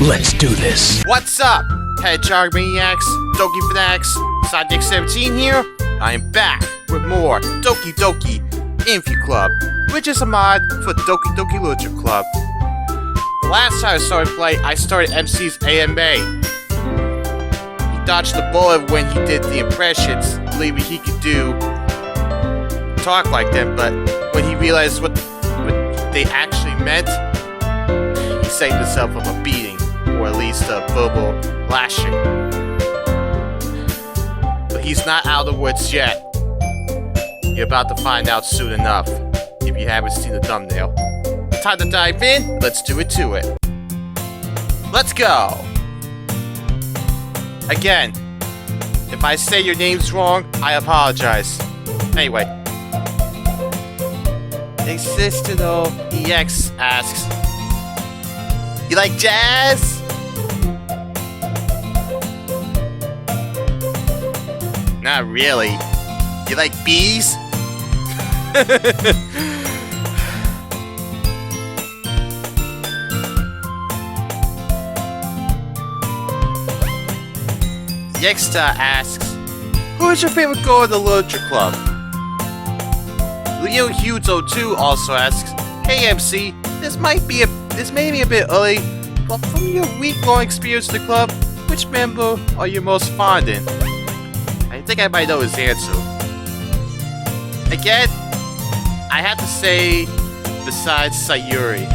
Let's do this. What's up, Hedgehog Maniacs, Doki Fanatics, Sidekick 17 here. I am back with more Doki Doki Info Club, which is a mod for Doki Doki Literature Club. The last time I started playing, I started MC's AMA. He dodged the bullet when he did the impressions, believing he could talk like them, but when he realized what they actually meant, he saved himself from a beating, or at least a verbal lashing. But he's not out of the woods yet. You're about to find out soon enough, if you haven't seen the thumbnail. Time to dive in, let's do it to it. Let's go! Again, if I say your name's wrong, I apologize. Anyway. Existino EX asks, you like jazz? Not really. You like bees? Yexta asks, who is your favorite girl in the Literature Club? Leo Huzo2 also asks, hey MC, this may be a bit early, but from your week-long experience in the club, which member are you most fond in? I think I might know his answer. Again, I have to say, besides Sayuri.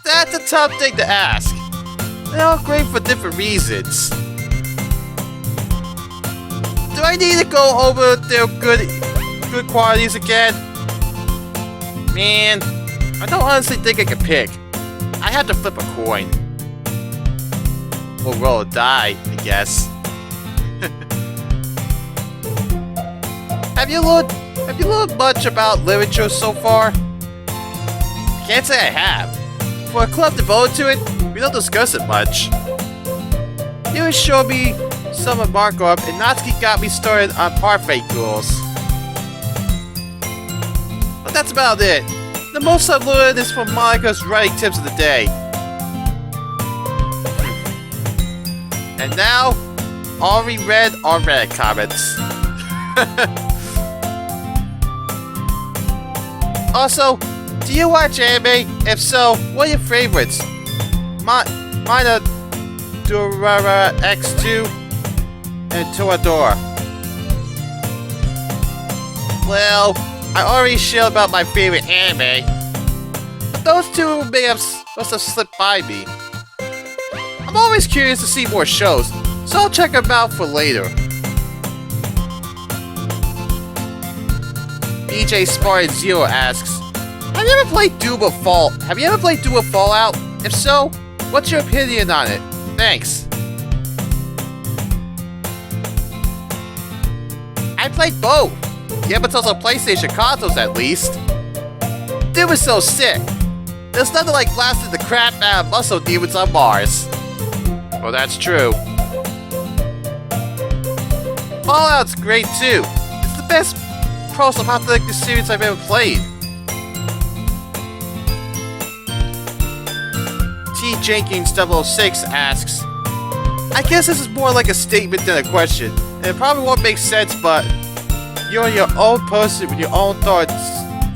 That's a tough thing to ask. They're all great for different reasons. Do I need to go over their good qualities again? Man, I don't honestly think I can pick. I have to flip a coin. Or roll a die, I guess. Have you learned much about literature so far? Can't say I have. For a club devoted to it, we don't discuss it much. You showed me some of markup, and Natsuki got me started on parfait rules. But that's about it. The most I've learned is from Monika's writing tips of the day. And now, already read our Reddit comments. Also, do you watch anime? If so, what are your favorites? Mine are Durara X2 and Toradora. Well, I already shared about my favorite anime, but those two must have slipped by me. I'm always curious to see more shows, so I'll check them out for later. BJ Spartan Zero asks, Have you ever played Doom of Fallout? If so, what's your opinion on it? Thanks. I played both. Yeah, but those are PlayStation consoles at least. Doom was so sick. There's nothing like blasting the crap out of muscle demons on Mars. Well, that's true. Fallout's great too. It's the best post-apocalyptic series I've ever played. T. Jenkins 006 asks, I guess this is more like a statement than a question, and it probably won't make sense, but you're your own person with your own thoughts,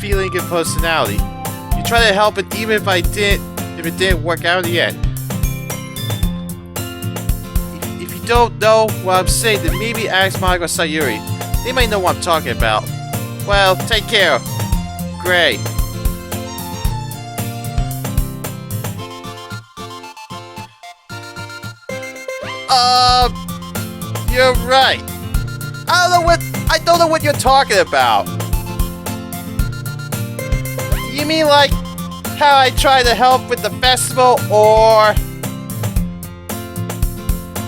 feeling, and personality. You try to help it even if it didn't work out in the end. If you don't know what I'm saying, then maybe ask Monica or Sayuri. They might know what I'm talking about. Well, take care. Gray. You're right. I don't know what you're talking about. You mean like how I try to help with the festival, or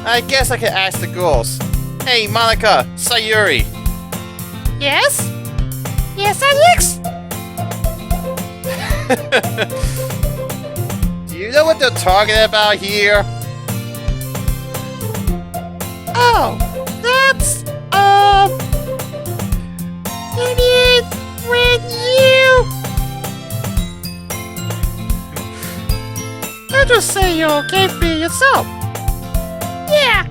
I guess I can ask the girls. Hey, Monica, Sayuri. Yes? Yes, Alex? Do you know what they're talking about here? Oh, that's, you mean when you just say you're okay being yourself. Yeah.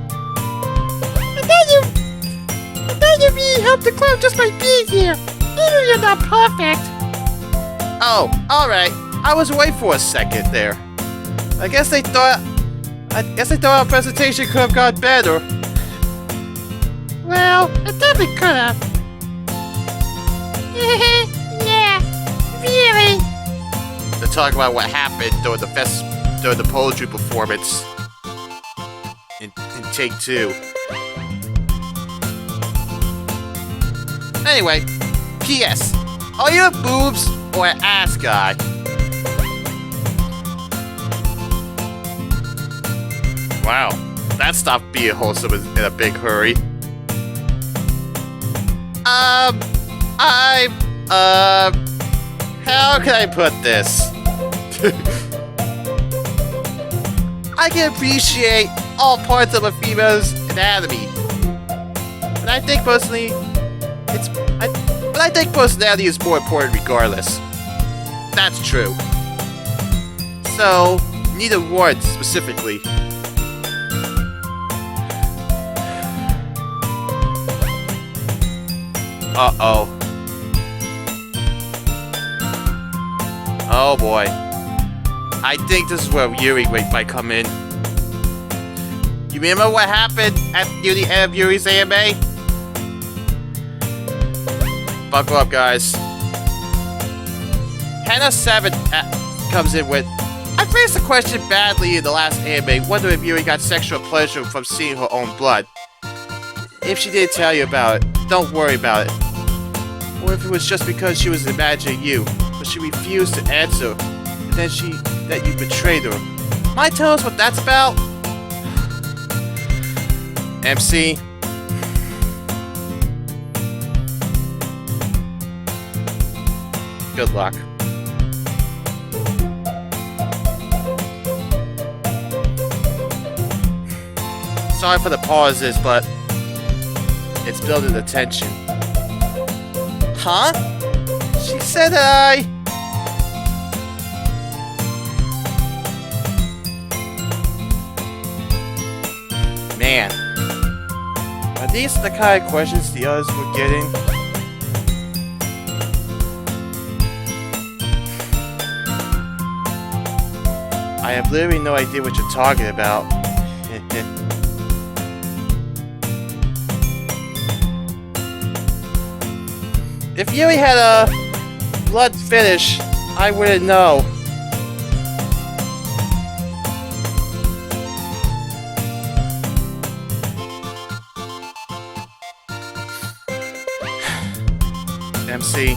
And then you really help the club just by being here. Even you're not perfect. Oh, alright. I was away for a second there. I guess they thought our presentation could have got better. Well, it definitely could have. Yeah, really. To talk about what happened during the poetry performance in take 2. Anyway, P.S. Are you a boobs or an ass guy? Wow, that stopped being wholesome in a big hurry. How can I put this? I can appreciate all parts of a female's anatomy, but I think personality is more important regardless. That's true. So, need awards specifically. Uh-oh. Oh boy. I think this is where Yuri might come in. You remember what happened at the end of Yuri's AMA? Buckle up, guys. Hannah 7 comes in with, I phrased the question badly in the last AMA, wondering if Yuri got sexual pleasure from seeing her own blood. If she did tell you about it, don't worry about it. Or if it was just because she was imagining you, but she refused to answer, and then that you betrayed her. Might tell us what that's about? MC? Good luck. Sorry for the pauses, but it's building the tension. Huh? She said I... Man. Are these the kind of questions the others were getting? I have literally no idea what you're talking about. If Yuri had a blood fetish, I wouldn't know. MC,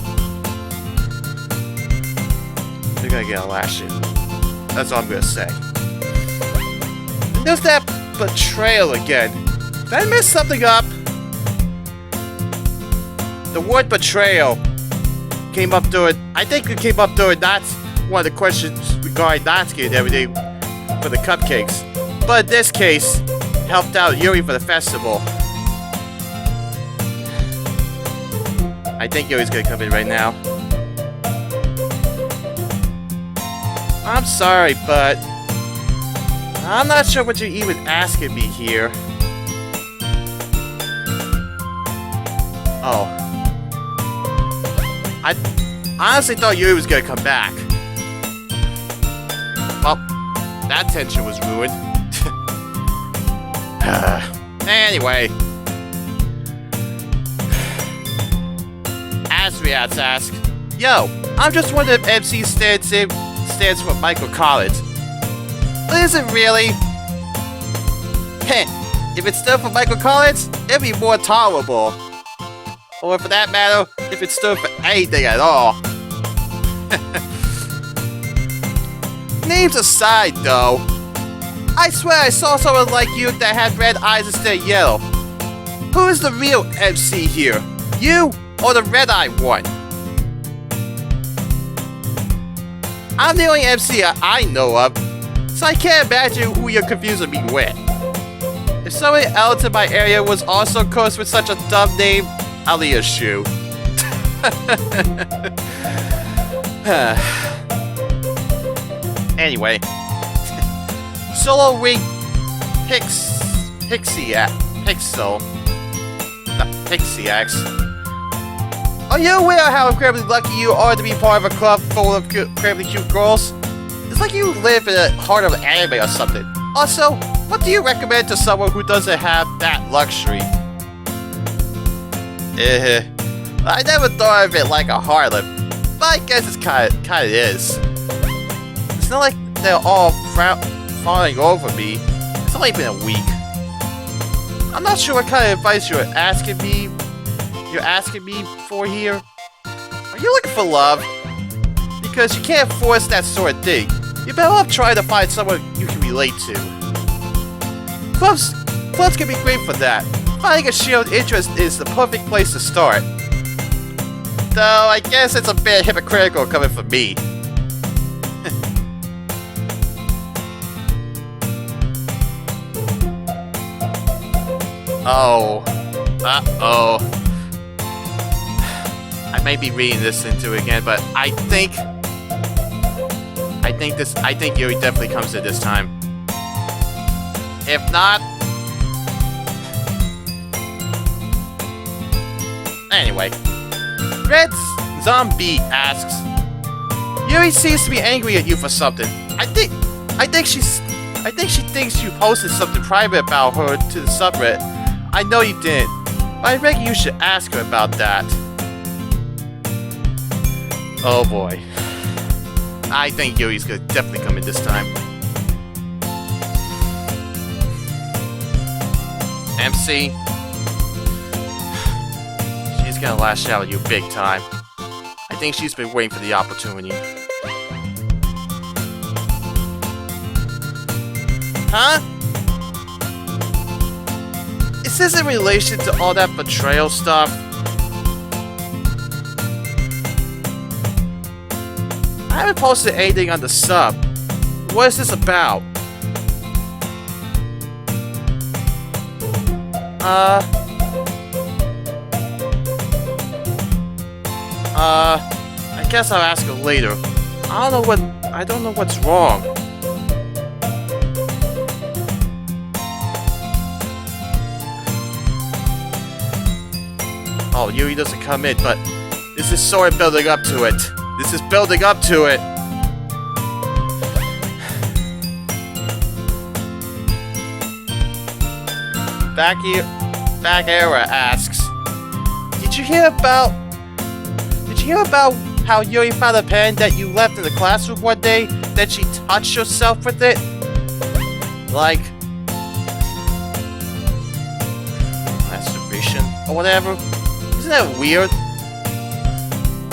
you're gonna get a lashing. That's all I'm gonna say. And there's that betrayal again. Did I mess something up? The word betrayal came up during, I think it came up during that's one of the questions regarding Natsuki and everything for the cupcakes. But in this case, helped out Yuri for the festival. I think Yuri's gonna come in right now. I'm sorry, but I'm not sure what you're even asking me here. Oh. I honestly thought Yuri was gonna come back. Well, that tension was ruined. Anyway. Asriats asks, yo, I'm just wondering if MC stands for Michael Collins. But is it really? Heh, if it stood for Michael Collins, it'd be more tolerable. Or for that matter, if it stood for anything at all. Names aside, though, I swear I saw someone like you that had red eyes instead of yellow. Who is the real MC here? You or the red-eyed one? I'm the only MC I know of, so I can't imagine who you're confusing me with. If someone else in my area was also cursed with such a dumb name, Alia's shoe. Anyway, Solo Ring Pixie Pixel. Not Pixie X. Are you aware how incredibly lucky you are to be part of a club full of incredibly cute girls? It's like you live in the heart of an anime or something. Also, what do you recommend to someone who doesn't have that luxury? I never thought of it like a harlot, but I guess it's kinda is. It's not like they're all fawning over me. It's only been a week. I'm not sure what kind of advice you're asking me for here. Are you looking for love? Because you can't force that sort of thing. You better off trying to find someone you can relate to. Clubs can be great for that. Finding a shared interest is the perfect place to start. Though I guess it's a bit hypocritical coming from me. Oh. Uh-oh. I may be reading this into it again, but I think Yuri definitely comes in this time. If not... Anyway. Red Zombie asks, Yuri seems to be angry at you for something. I think she thinks you posted something private about her to the subreddit. I know you didn't, but I reckon you should ask her about that. Oh boy. I think Yuri's gonna definitely come in this time. MC. She's gonna lash out at you big time. I think she's been waiting for the opportunity. Huh? Is this in relation to all that betrayal stuff? I haven't posted anything on the sub. What is this about? I guess I'll ask her later. I don't know what's wrong. Oh, Yuri doesn't come in, but this is sort of building up to it. This is building up to it. Back Era asks, Did you hear about how Yuri found a pen that you left in the classroom one day, then she touched herself with it? Like masturbation or whatever? Isn't that weird?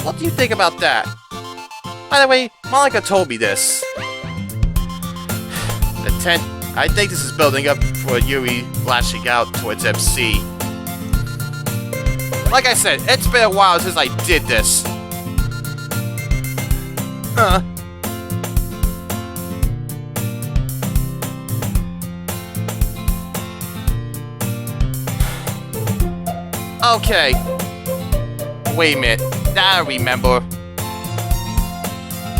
What do you think about that? By the way, Monica told me this. I think this is building up for Yuri lashing out towards MC. Like I said, it's been a while since I did this. Okay. Wait a minute. Now I remember.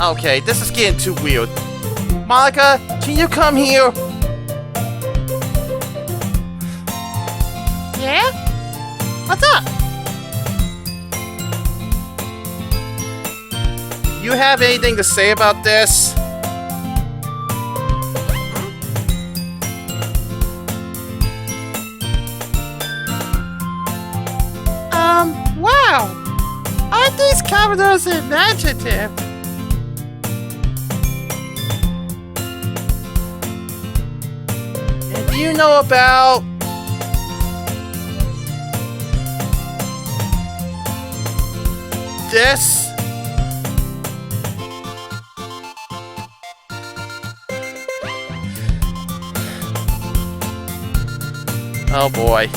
Okay, this is getting too weird. Monica, can you come here? Yeah? What's up? You have anything to say about this? Wow! Aren't these Commodores imaginative? And do you know about... this? Oh boy.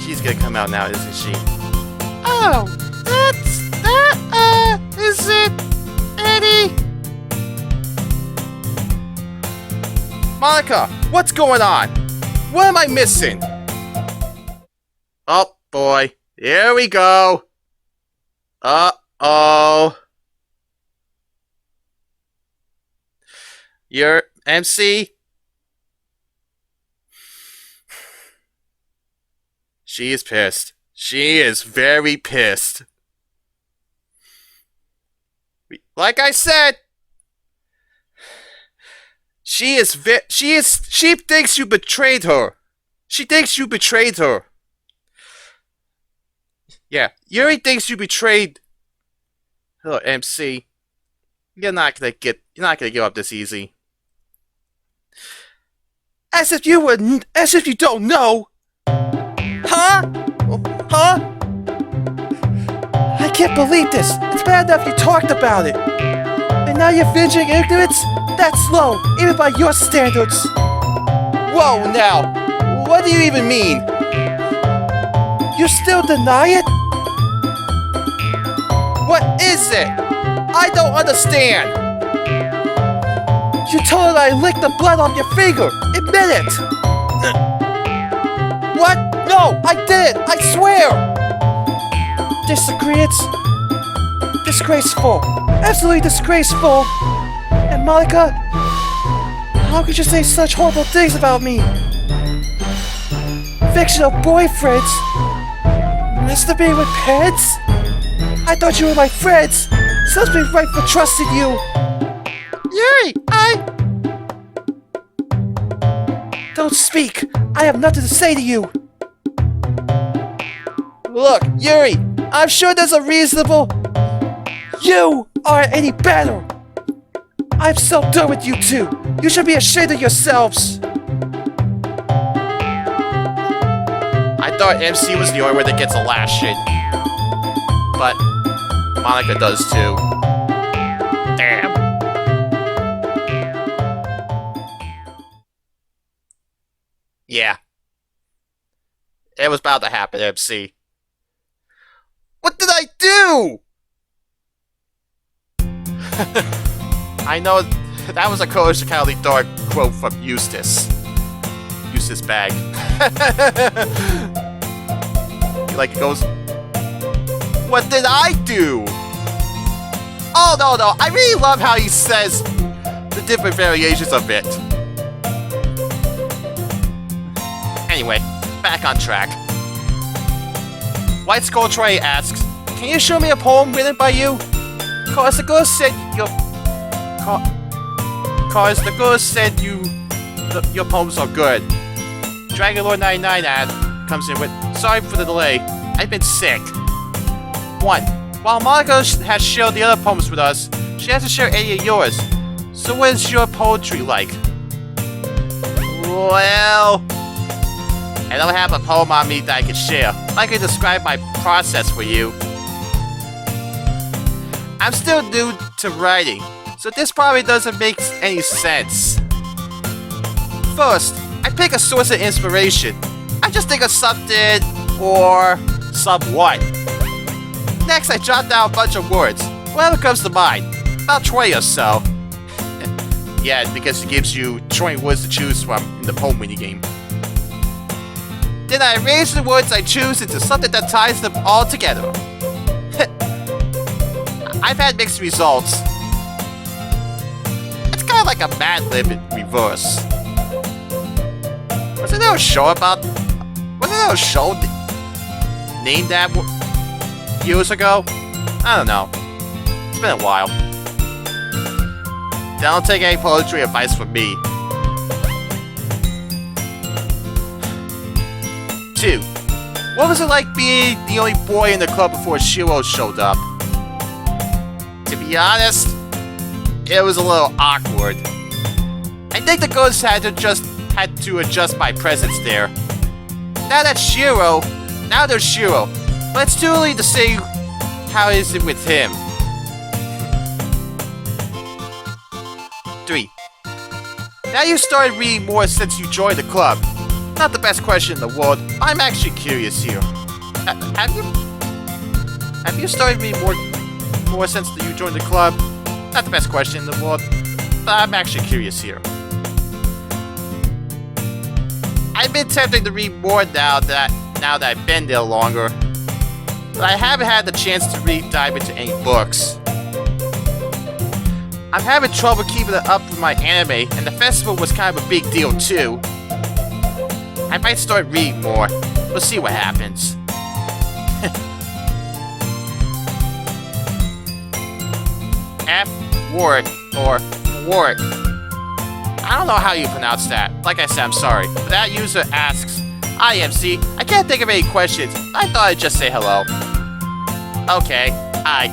She's gonna come out now, isn't she? Oh, is it Eddie? Monica, what's going on? What am I missing? Oh boy, here we go. Uh-oh. Your MC? She is pissed. She is very pissed. Like I said, she thinks you betrayed her. She thinks you betrayed her. Yeah, Yuri thinks you betrayed her, MC. You're not gonna give up this easy. As if you don't know. Huh? Huh? I can't believe this. It's bad enough you talked about it. And now you're venting ignorance? That's low, even by your standards. Whoa, now. What do you even mean? You still deny it? What is it? I don't understand. You told her I licked the blood off your finger. Admit it. What? No, I didn't. I swear. Disagreements? Disgraceful. Absolutely disgraceful. And Monica, how could you say such horrible things about me? Fictional boyfriends? Mr. B with pets? I thought you were my friends. So it's been right for trusting you. Yuri, Don't speak. I have nothing to say to you. Look, Yuri, I'm sure there's a reasonable... You aren't any better. I'm so done with you two. You should be ashamed of yourselves. I thought MC was the only one that gets a lashing. But Monica does too. Damn. Yeah. It was about to happen, MC. What did I do? I know that was a coacally dark quote from Eustace. Eustace Bag. Like it goes, what did I do? Oh no, I really love how he says the different variations of it. Anyway, back on track. White Skull Trey asks, can you show me a poem written by you? Cause the ghost said your poems are good. Dragon Lord 99 comes in with, sorry for the delay, I've been sick. 1. While Monica has shared the other poems with us, she has to share 80 of yours. So what is your poetry like? Well, I don't have a poem on me that I can share. I can describe my process for you. I'm still new to writing, so this probably doesn't make any sense. First, I pick a source of inspiration. I just think of something or someone. Next, I jot down a bunch of words, whatever comes to mind, about 20 or so. Yeah, because it gives you 20 words to choose from in the poem minigame. Then I arrange the words I choose into something that ties them all together. I've had mixed results. It's kind of like a Mad Lib in reverse. Wasn't there a show named that years ago? I don't know. It's been a while. Don't take any poetry advice from me. 2. What was it like being the only boy in the club before Shiro showed up? To be honest, it was a little awkward. I think the ghosts had to adjust my presence there. Now there's Shiro, but it's too early to say how is it with him. 3. Now you started reading more since you joined the club. Not the best question in the world. I'm actually curious here. Have you started reading more since you joined the club? Not the best question in the world, but I'm actually curious here. I've been tempted to read more now that I've been there longer, but I haven't had the chance to dive into any books. I'm having trouble keeping it up with my anime, and the festival was kind of a big deal too. I might start reading more. We'll see what happens. F word or word. I don't know how you pronounce that. Like I said, I'm sorry. But that user asks, IMC, I can't think of any questions. I thought I'd just say hello. Okay, hi.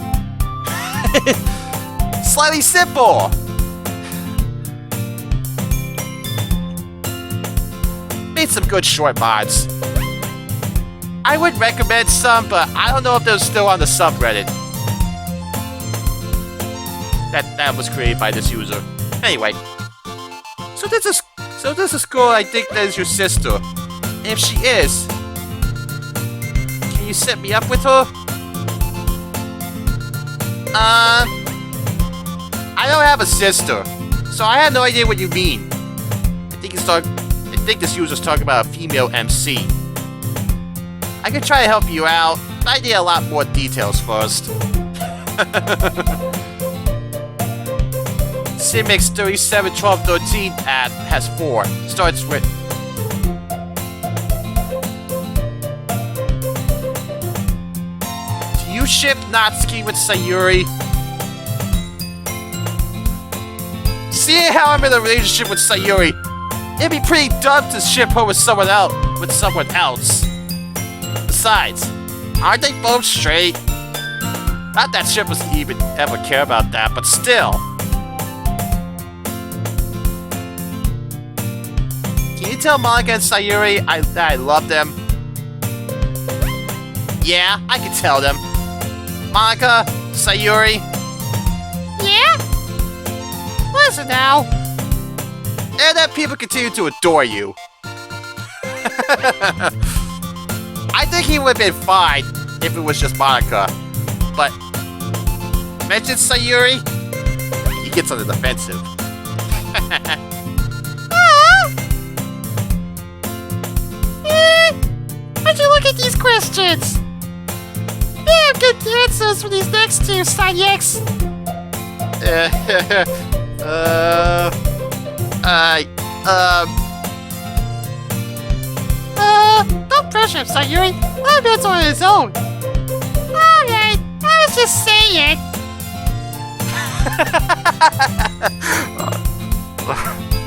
Slightly simple. Made some good short mods. I would recommend some, but I don't know if they're still on the subreddit. That was created by this user. Anyway, so this is girl I think that is your sister. And if she is, can you set me up with her? I don't have a sister, so I have no idea what you mean. I think this user's talking about a female MC. I could try to help you out, but I need a lot more details first. Simix 371213 ad has 4. Starts with do you ship Natsuki with Sayuri? Seeing how I'm in a relationship with Sayuri, it'd be pretty dumb to ship her with someone else. Besides, aren't they both straight? Not that shippers even ever care about that, but still. Can you tell Monica and Sayuri that I love them? Yeah, I can tell them. Monica, Sayuri. Yeah? Listen now. And that people continue to adore you. I think he would have been fine if it was just Monica. But mention Sayuri, he gets on the defensive. How'd you look at these questions? Yeah, good answers for these next two, Sanyex. Don't pressure him, Sayuri. Let him answer on his own. Alright, I was just saying.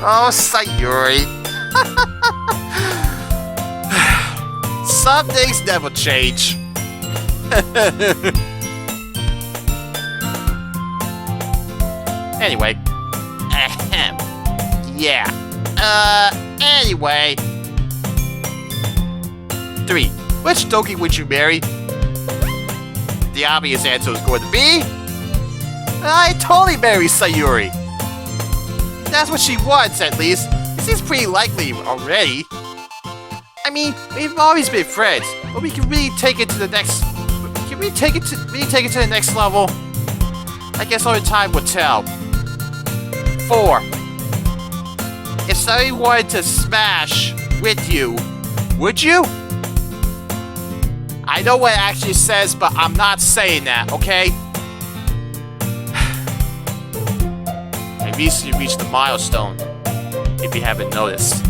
Oh, Sayuri. Some things never change. Anyway. Ahem. Yeah. Anyway. 3. Which Doki would you marry? The obvious answer is going to be... I'd totally marry Sayuri. That's what she wants, at least. It seems pretty likely already. I mean, we've always been friends, but we can really take it to the next... Can we take it to the next level? I guess only time will tell. 4. If somebody wanted to smash with you, would you? I know what it actually says, but I'm not saying that, okay? I recently reached the milestone, if you haven't noticed.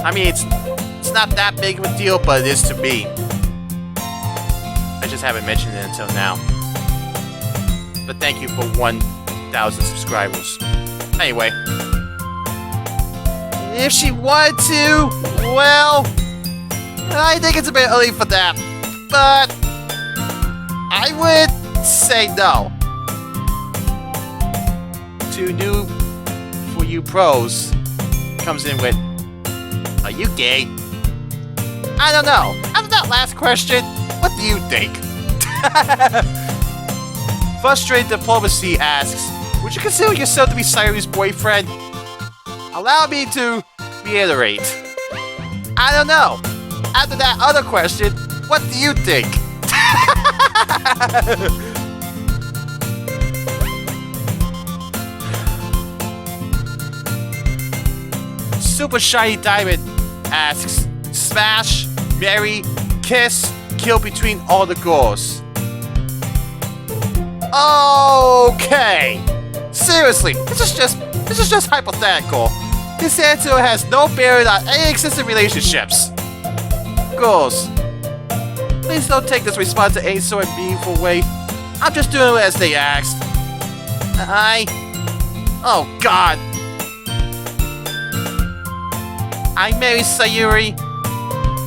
I mean, it's not that big of a deal, but it is to me. I just haven't mentioned it until now. But thank you for 1,000 subscribers. Anyway. If she wanted to, well, I think it's a bit early for that. But I would say no. 2 new for you pros comes in with, are you gay? I don't know. After that last question, what do you think? Frustrated Diplomacy asks, would you consider yourself to be Sayuri's boyfriend? Allow me to reiterate. I don't know. After that other question, what do you think? Super Shiny Diamond asks, smash, marry, kiss, kill between all the girls. Okay. Seriously, this is just hypothetical. This answer has no bearing on any existing relationships. Girls, please don't take this response in any sort of meaningful way. I'm just doing it as they asked. Oh God. I marry Sayuri,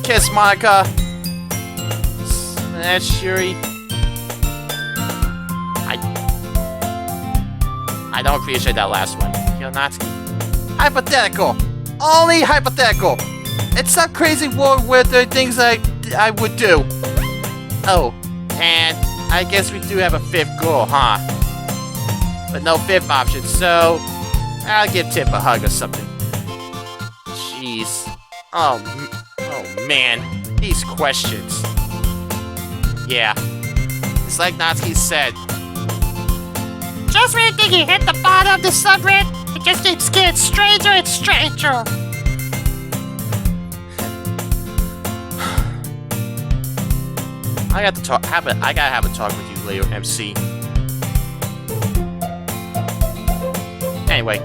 kiss Monica, smash Yuri. I don't appreciate that last one. Natsuki. Hypothetical. Only hypothetical. It's some crazy world where there are things I would do. Oh, and I guess we do have a fifth goal, huh? But no fifth option, so I'll give Tip a hug or something. Jeez. Oh man. These questions. Yeah. It's like Natsuki said. Just when you think you hit the bottom of the subreddit, it just keeps getting stranger and stranger. I gotta have a talk with you later, MC. Anyway,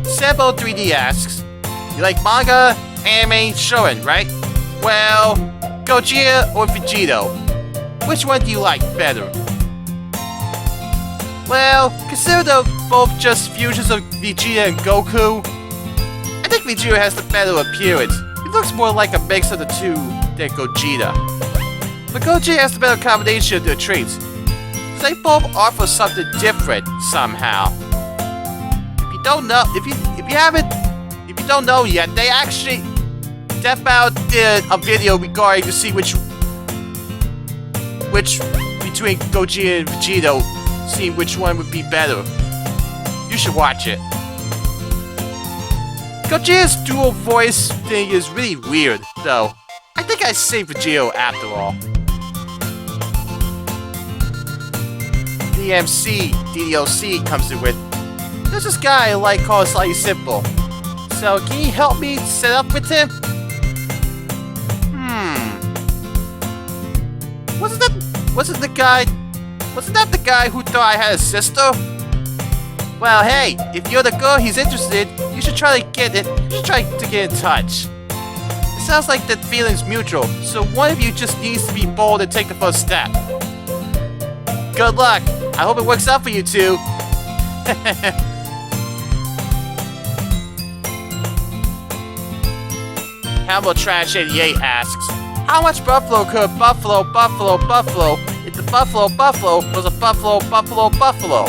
Sebo3D asks, you like manga, anime, shonen, right? Well, Gogeta or Vegito? Which one do you like better? Well, consider them both just fusions of Vegeta and Goku. I think Vegeta has the better appearance. He looks more like a mix of the two than Gogeta. But Gogeta has the better combination of their traits. So they both offer something different somehow. If you don't know yet, they actually did a video regarding to see which between Gogeta and Vegito, seeing which one would be better. You should watch it. Gogeta's dual voice thing is really weird, though. I think I saved Vegito after all. DDLC comes in with, there's this guy I like called Slightly Simple. So can you help me set up with him? Wasn't that the guy who thought I had a sister? Well, hey, if you're the girl he's interested, you should try to get in touch. It sounds like that feeling's mutual, so one of you just needs to be bold and take the first step. Good luck. I hope it works out for you two. Hamble Trash 88 asks, how much buffalo could buffalo if the buffalo was a buffalo?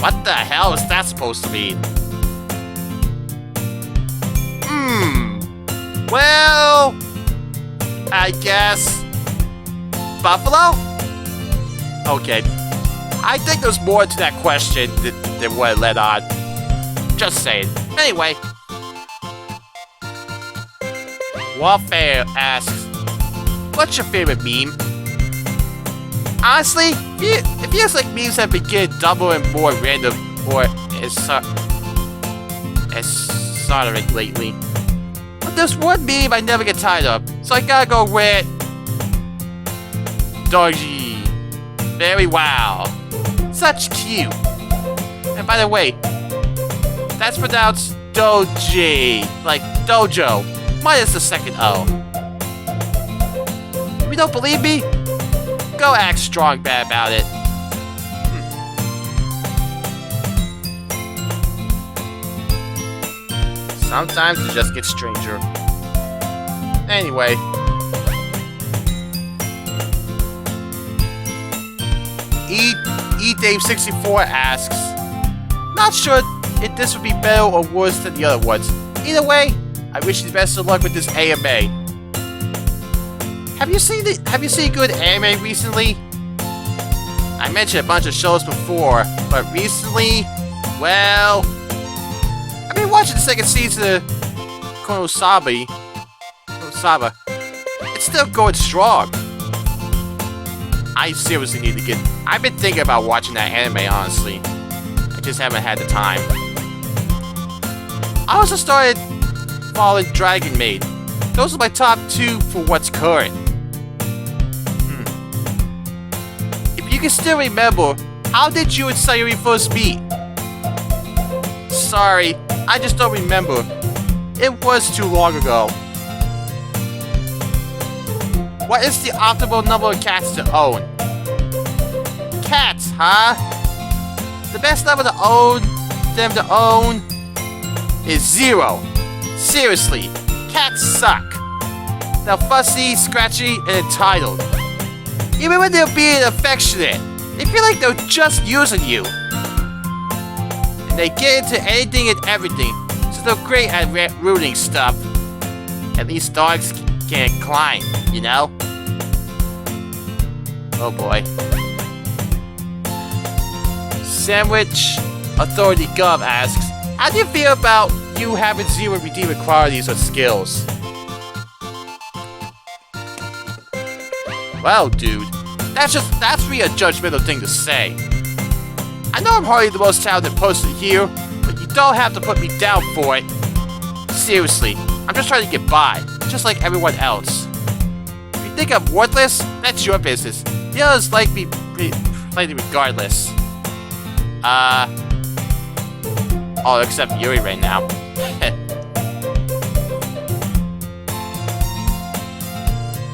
What the hell is that supposed to mean? Well, I guess buffalo? Okay. I think there's more to that question than what it led on. Just saying. Anyway. Warfare asks, what's your favorite meme? Honestly, it feels like memes have been getting double and more random or esoteric lately. But there's one meme I never get tired of, so I gotta go with Doji. Very wow. Such cute. And by the way, that's pronounced Doji, like dojo, minus the second O. If you don't believe me, go act strong bad about it. Sometimes it just gets stranger. Anyway. Dave64 asks, not sure if this would be better or worse than the other ones. Either way, I wish you the best of luck with this AMA. Have you seen good anime recently? I mentioned a bunch of shows before, but recently, well, I've been watching the second season of Konosaba. It's still going strong. I seriously need to get... I've been thinking about watching that anime, honestly. I just haven't had the time. I also started following Dragon Maid. Those are my top two for what's current. can still remember, how did you and Sayuri first meet? Sorry, I just don't remember. It was too long ago. What is the optimal number of cats to own? Cats, huh? The best number to own is 0. Seriously, cats suck. They're fussy, scratchy, and entitled. Even when they're being affectionate, they feel like they're just using you. And they get into anything and everything, so they're great at rooting stuff. At least dogs can't climb, you know? Oh boy. Sandwich Authority Gov asks, how do you feel about you having 0 redeeming qualities or skills? Well, dude, that's really a judgmental thing to say. I know I'm hardly the most talented person here, but you don't have to put me down for it. Seriously, I'm just trying to get by, just like everyone else. If you think I'm worthless, that's your business. The others like me regardless. Oh, except Yuri right now.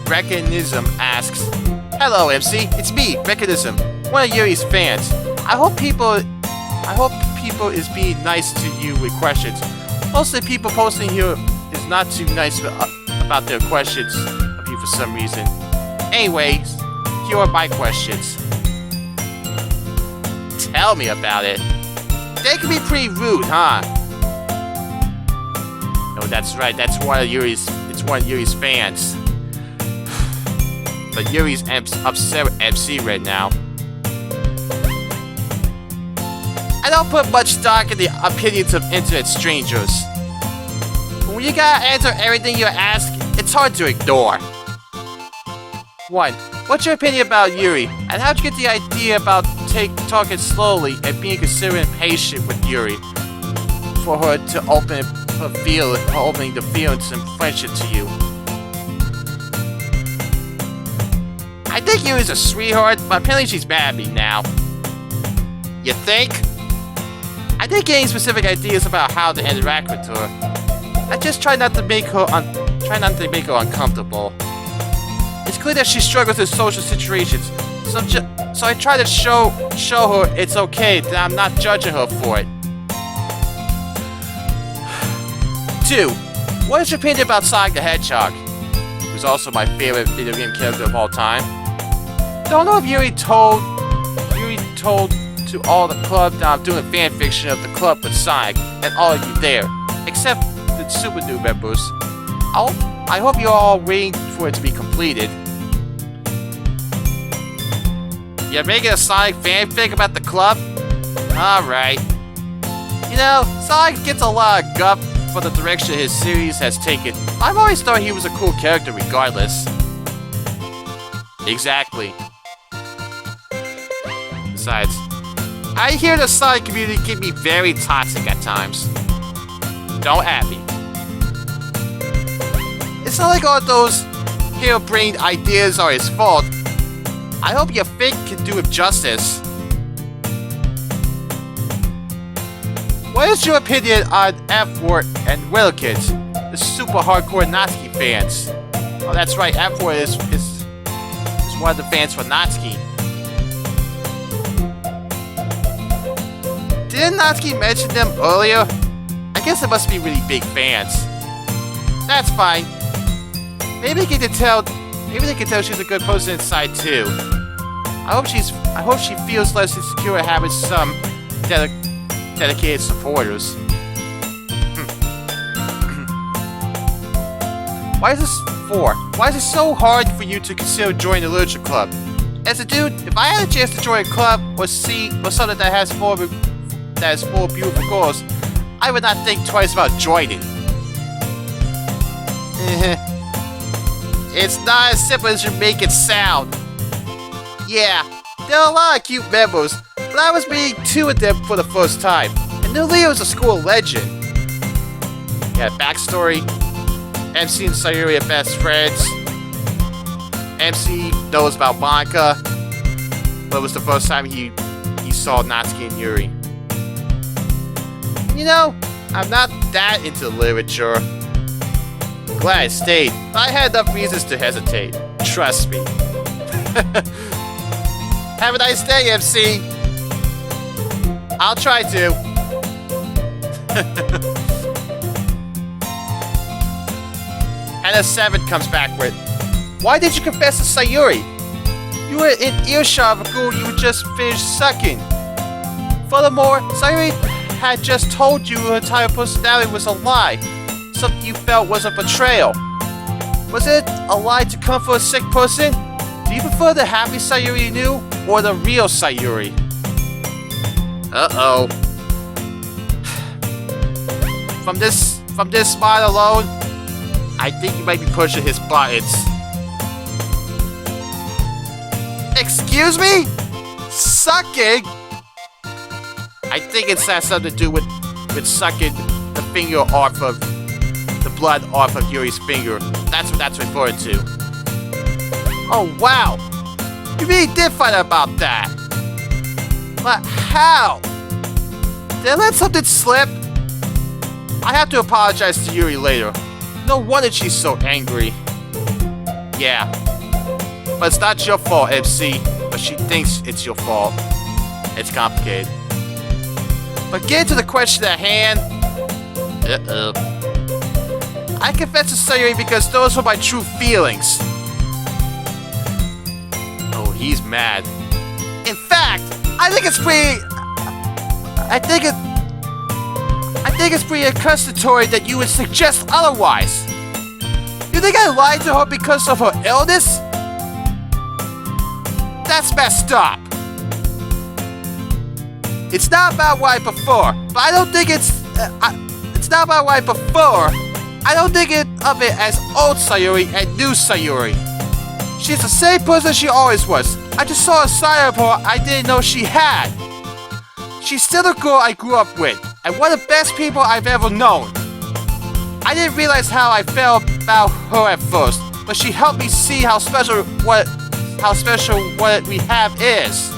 Recognism asks, hello MC, it's me, Recognism, one of Yuri's fans. I hope people is being nice to you with questions. Most of the people posting here is not too nice about their questions of you for some reason. Anyways, here are my questions. Tell me about it. They can be pretty rude, huh? No, that's right. It's one of Yuri's fans. But Yuri's upset with MC right now. I don't put much stock in the opinions of internet strangers. But when you gotta answer everything you ask, it's hard to ignore. 1. What's your opinion about Yuri? And how'd you get the idea about talking slowly and being considerate and patient with Yuri? For her to opening the feelings and friendship to you. I think Yuri's a sweetheart, but apparently she's mad at me now. You think? I didn't get any specific ideas about how to interact with her. I just try not to make her uncomfortable. It's clear that she struggles in social situations, so I try to show her it's okay, that I'm not judging her for it. 2. What is your opinion about Sonic the Hedgehog? Who's also my favorite video game character of all time. Don't know if Yuri told to all the club that I'm doing fan fiction of the club with Sonic and all of you there, except the Super New members. I hope you're all waiting for it to be completed. You're making a Sonic fanfic about the club? Alright. You know, Sonic gets a lot of guff for the direction his series has taken. I've always thought he was a cool character regardless. Exactly. Besides, I hear the Sonic community can be very toxic at times. Don't at me. It's not like all those harebrained ideas are his fault. I hope your fate can do him justice. What is your opinion on F-Word and Willikins, the super hardcore Natsuki fans? Oh, that's right, F-Word is one of the fans for Natsuki. Didn't Natsuki mention them earlier? I guess they must be really big fans. That's fine. Maybe they can tell she's a good person inside too. I hope she feels less insecure having some dedicated supporters. Why is this 4? Why is it so hard for you to consider joining the literature club? As a dude, if I had a chance to join a club or something that has four beautiful girls, I would not think twice about joining. It's not as simple as you make it sound. Yeah, there are a lot of cute members, but I was meeting 2 of them for the first time, and their leader is a school legend. Yeah, backstory. MC and Sayuri are best friends. MC knows about Monica. but it was the first time he saw Natsuki and Yuri. You know, I'm not that into literature. Glad I stayed, but I had enough reasons to hesitate. Trust me. Have a nice day, MC. I'll try to. And a 7 comes back with, why did you confess to Sayuri? You were in earshot of a girl you just finished sucking. Furthermore, Sayuri had just told you her entire personality was a lie. Something you felt was a betrayal. Was it a lie to comfort a sick person? Do you prefer the happy Sayuri you knew, or the real Sayuri? Uh-oh. From this spot alone, I think you might be pushing his buttons. Excuse me? Sucking? I think it has something to do with sucking the finger off of the blood off of Yuri's finger. That's what that's referring to. Oh wow! You really did find out about that. But how? Did I let something slip? I have to apologize to Yuri later. No wonder she's so angry. Yeah. But it's not your fault, MC. But she thinks it's your fault. It's complicated. But get to the question at hand. Uh-oh. I confess to Sayuri because those were my true feelings. Oh, he's mad. In fact, I think it's pretty accusatory that you would suggest otherwise. You think I lied to her because of her illness? That's messed up. It's not about what I prefer, but I don't think it's not about what I prefer. I don't think of it as old Sayuri and new Sayuri. She's the same person she always was. I just saw a side of her I didn't know she had. She's still the girl I grew up with, and one of the best people I've ever known. I didn't realize how I felt about her at first, but she helped me see how special what we have is.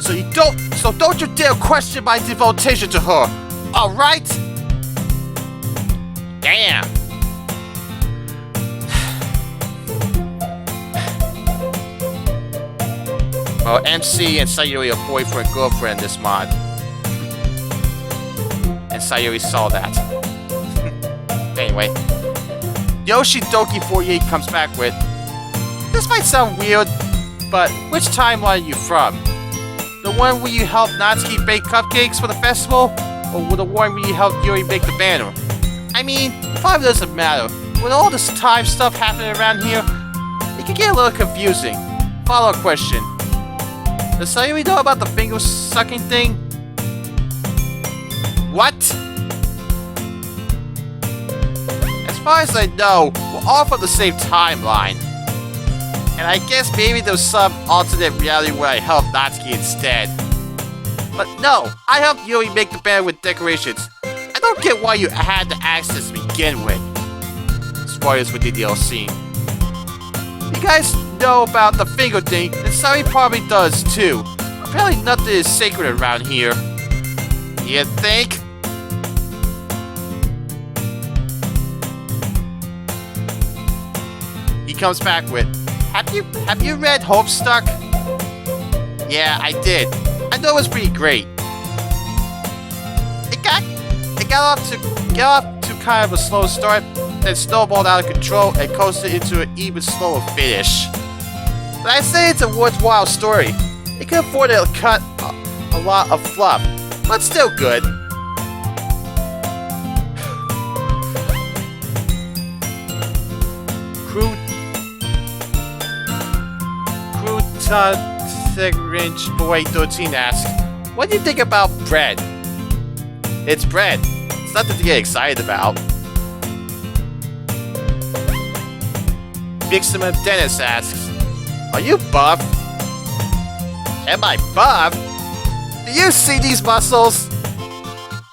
So don't you dare question my devotion to her. All right? Damn. Well, MC and Sayuri are boyfriend-girlfriend this mod. And Sayuri saw that. Anyway. Yoshidoki48 comes back with, this might sound weird, but which timeline are you from? The one where you helped Natsuki bake cupcakes for the festival? Or the one where you helped Yuri make the banner? I mean, probably doesn't matter. With all this time stuff happening around here, it can get a little confusing. Follow-up question. Does Sayuri know about the finger sucking thing? What? As far as I know, we're all from the same timeline. And I guess maybe there's some alternate reality where I helped Natsuki instead. But no, I helped Yuri make the banner with decorations. I don't get why you had to ask this to begin with. Spoilers for DDLC. You guys know about the finger thing, and Sayuri probably does too. Apparently nothing is sacred around here. You think? He comes back with, Have you read Homestuck? Yeah, I did. I know it was pretty great. It got off to kind of a slow start, then snowballed out of control and coasted into an even slower finish. But I say it's a worthwhile story. It could afford to cut a lot of fluff, but still good. Crude Boy 13 asks, what do you think about bread? It's bread. It's nothing to get excited about. Bixman Dennis asks, are you buff? Am I buff? Do you see these muscles?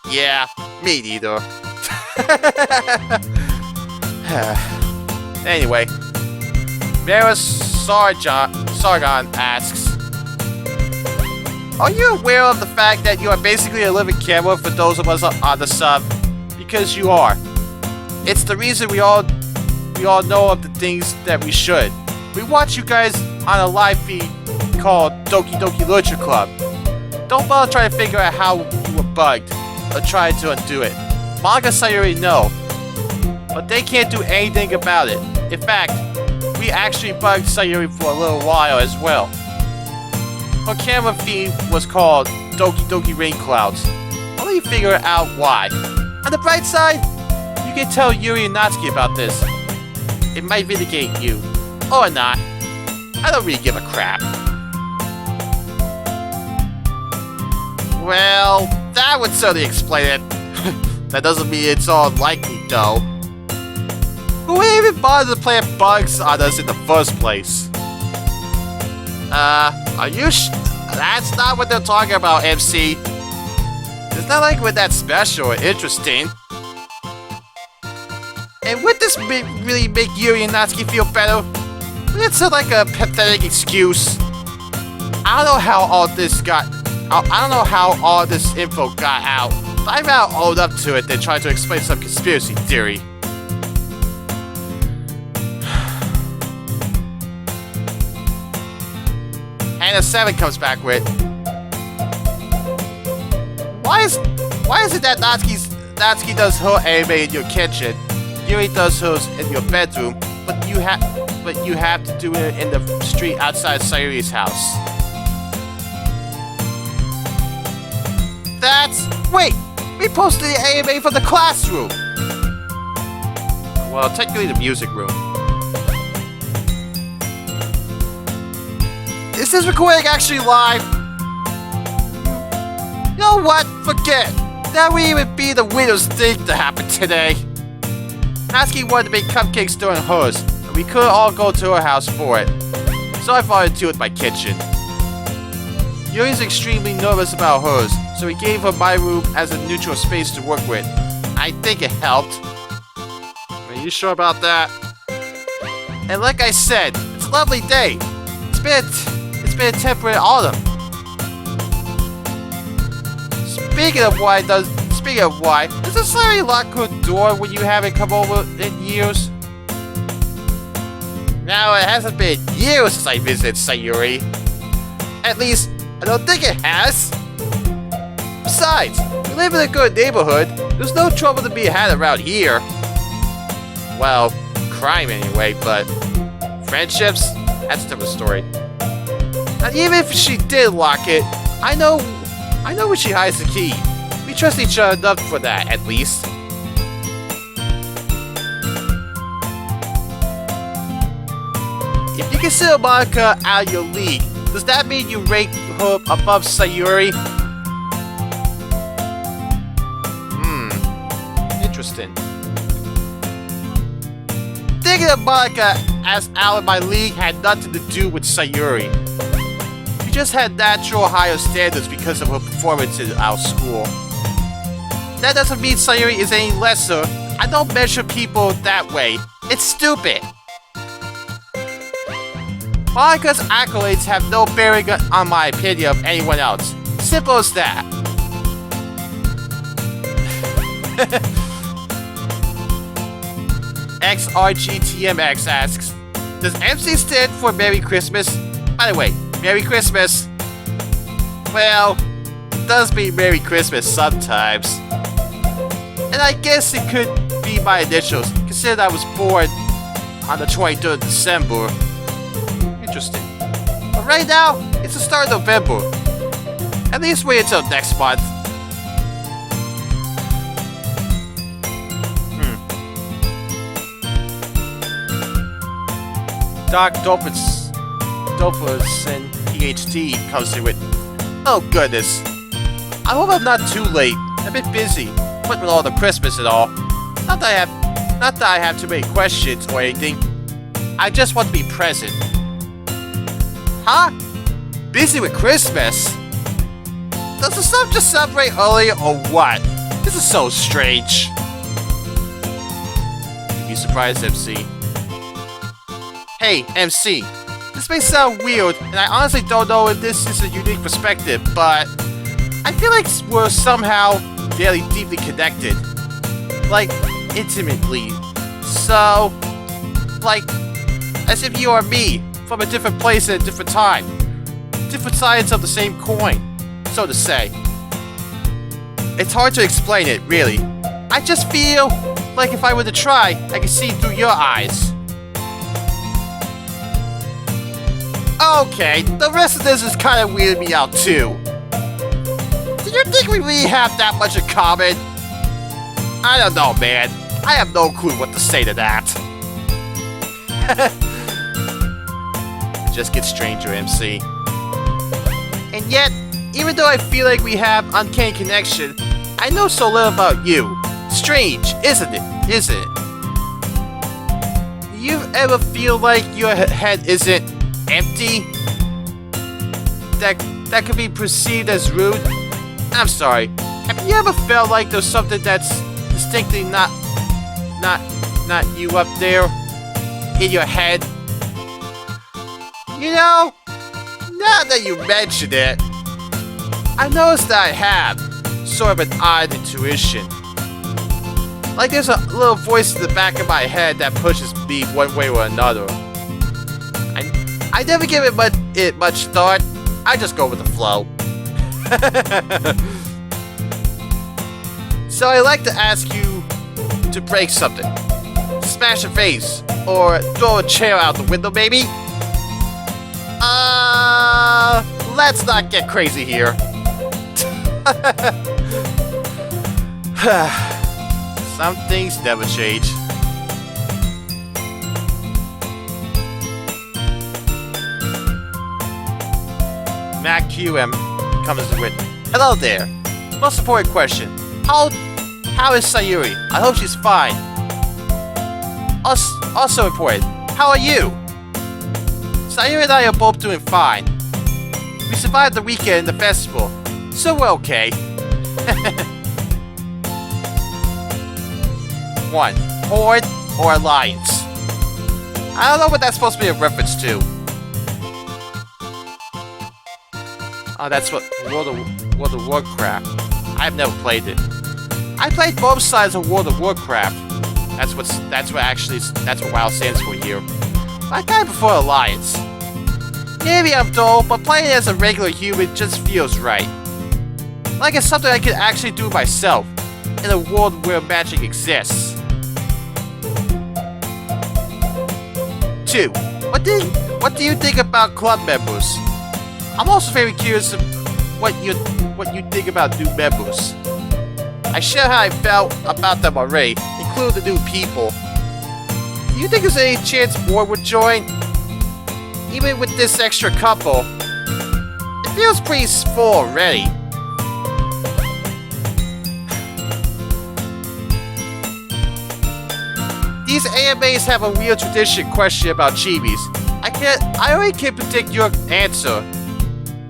Yeah, me neither. Anyway, Vera Sargon asks, are you aware of the fact that you are basically a living camera for those of us on the sub? Because you are. It's the reason we all know of the things that we should. We watch you guys on a live feed called Doki Doki Literature Club. Don't bother trying to figure out how you were bugged or try to undo it. Manga Sayuri know, but they can't do anything about it. In fact, we actually bugged Sayuri for a little while as well. Her camera feed was called Doki Doki Rain Clouds. I'll let you figure out why. On the bright side, you can tell Yuri and Natsuki about this. It might vindicate you. Or not. I don't really give a crap. Well, that would certainly explain it. That doesn't mean it's all likely, though. Who would even bother to plant bugs on us in the first place? Are you That's not what they're talking about, MC. It's not like we're that special or interesting. And would this really make Yuri and Natsuki feel better? Would it sound like a pathetic excuse? I don't know how all this info got out, but I'd rather own up to it than try to explain some conspiracy theory. Hannah 7 comes back with, Why is it that Natsuki does her anime in your kitchen, Yuri does hers in your bedroom, but you have to do it in the street outside Sayuri's house? Wait! We posted the anime from the classroom! Well, technically the music room. Is this recording actually live? You know what? Forget! That would even be the weirdest thing to happen today. Natsuki wanted to make cupcakes during hers, and we couldn't all go to her house for it. So I thought I'd do it in my kitchen. Yuri's extremely nervous about hers, so we gave her my room as a neutral space to work with. I think it helped. Are you sure about that? And like I said, it's a lovely day. It's been a temperate autumn. Speaking of why, does the Sayuri lock her door when you haven't come over in years? Now, it hasn't been years since I visited Sayuri. At least, I don't think it has. Besides, we live in a good neighborhood. There's no trouble to be had around here. Well, crime anyway, but friendships? That's a different story. And even if she did lock it, I know where she hides the key. We trust each other enough for that, at least. If you consider Monica out of your league, does that mean you rank her above Sayuri? Interesting. Thinking of Monica as out of my league had nothing to do with Sayuri. She just had natural higher standards because of her performance in our school. That doesn't mean Sayuri is any lesser. I don't measure people that way. It's stupid. Monica's accolades have no bearing on my opinion of anyone else. Simple as that. XRGTMX asks, does MC stand for Merry Christmas? By the way, Merry Christmas. Well, it does mean Merry Christmas sometimes. And I guess it could be my initials, considering I was born on the 23rd of December. Interesting. But right now, it's the start of November. At least wait until next month. Doc Dolphins and PhD comes in with, oh goodness. I hope I'm not too late. I've been busy, what with all the Christmas and all. Not that I have too many questions or anything. I just want to be present. Huh? Busy with Christmas? Does the sun just celebrate early or what? This is so strange. You'd be surprised, MC. Hey, MC. This This may sound weird, and I honestly don't know if this is a unique perspective, but I feel like we're somehow very deeply connected. Like, intimately. So, like, as if you are me, from a different place at a different time. Different sides of the same coin, so to say. It's hard to explain it, really. I just feel like if I were to try, I could see through your eyes. Okay, the rest of this is kind of weirding me out too. Do you think we really have that much in common? I don't know, man. I have no clue what to say to that. It just gets stranger, MC. And yet, even though I feel like we have uncanny connection, I know so little about you. Strange, isn't it? Isn't it? Do you ever feel like your head isn't empty? That could be perceived as rude? I'm sorry. Have you ever felt like there's something that's distinctly not you up there in your head? You know, now that you mention it, I noticed that I have sort of an odd intuition. Like there's a little voice in the back of my head that pushes me one way or another. I never give it much thought. I just go with the flow. So I like to ask you to break something. Smash a vase. Or throw a chair out the window, maybe? Let's not get crazy here. Some things never change. Mac QM comes with, hello there. Most important question. How is Sayuri? I hope she's fine. Also important. How are you? Sayuri and I are both doing fine. We survived the weekend and the festival, so we're okay. 1. Horde or Alliance? I don't know what that's supposed to be a reference to. Oh, that's what World of Warcraft. I've never played it. I played both sides of World of Warcraft. That's what WoW stands for here. I kinda prefer Alliance. Maybe I'm dull, but playing as a regular human just feels right. Like it's something I can actually do myself, in a world where magic exists. 2. What do you think about club members? I'm also very curious of what you think about new members. I share how I felt about them already, including the new people. Do you think there's any chance more would join? Even with this extra couple, it feels pretty full already. These AMAs have a weird tradition question about chibis. I already can predict your answer.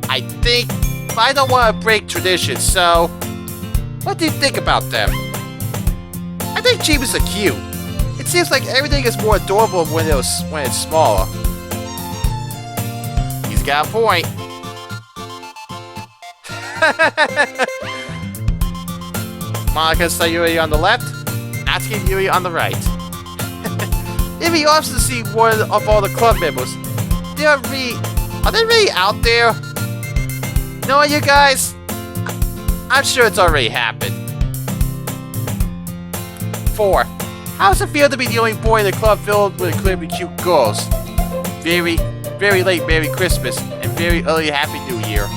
I think, but I don't want to break tradition, so what do you think about them? I think chibis are cute. It seems like everything is more adorable when it's smaller. He's got a point. Monica and Sayuri on the left, Natsuki and Yuri on the right. It'd be awesome to see one of all the club members. Are they really out there? You know what, you guys? I'm sure it's already happened. 4. How does it feel to be the only boy in the club filled with clearly cute girls? Very, very late Merry Christmas and very early Happy New Year.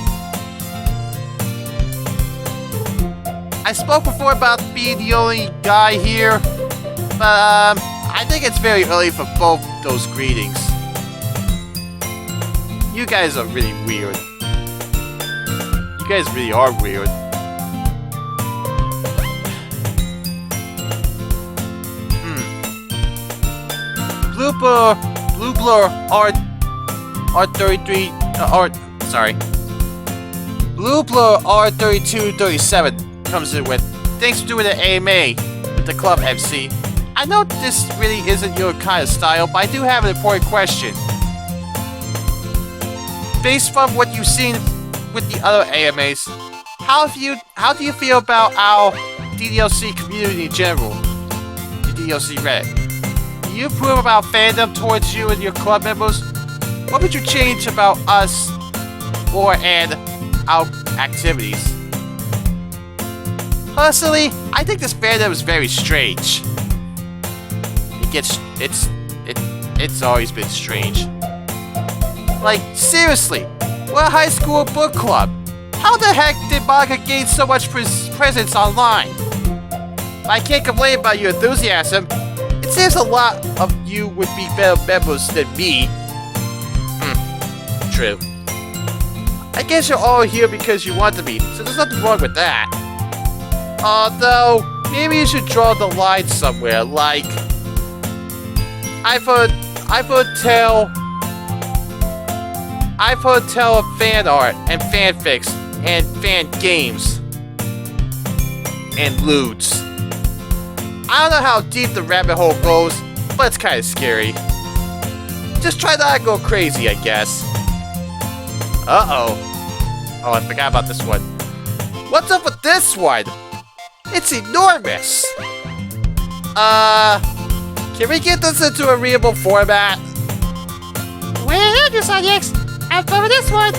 I spoke before about being the only guy here, but I think it's very early for both those greetings. You guys are really weird. You guys really are weird. Blue-blur R33 Blue-blur R3237 comes in with, thanks for doing the AMA with the club MC. I know this really isn't your kind of style, but I do have an important question. based from what you've seen with the other AMAs, how do you feel about our DDLC community in general? The DDLC Reddit. Do you approve of our fandom towards you and your club members? What would you change about us and our activities? Personally, I think this fandom is very strange. It's always been strange. Like, seriously, we're a high school book club. How the heck did Monica gain so much presence online? I can't complain about your enthusiasm. It seems a lot of you would be better members than me. True. I guess you're all here because you want to be, so there's nothing wrong with that. Although, maybe you should draw the line somewhere, like... I've heard tell of fan art and fanfics and fan games and lewds. I don't know how deep the rabbit hole goes, but it's kinda scary. Just try not to go crazy, I guess. Uh-oh. Oh, I forgot about this one. What's up with this one? It's enormous! Can we get this into a readable format? Where have you, Sonics? I've covered this one.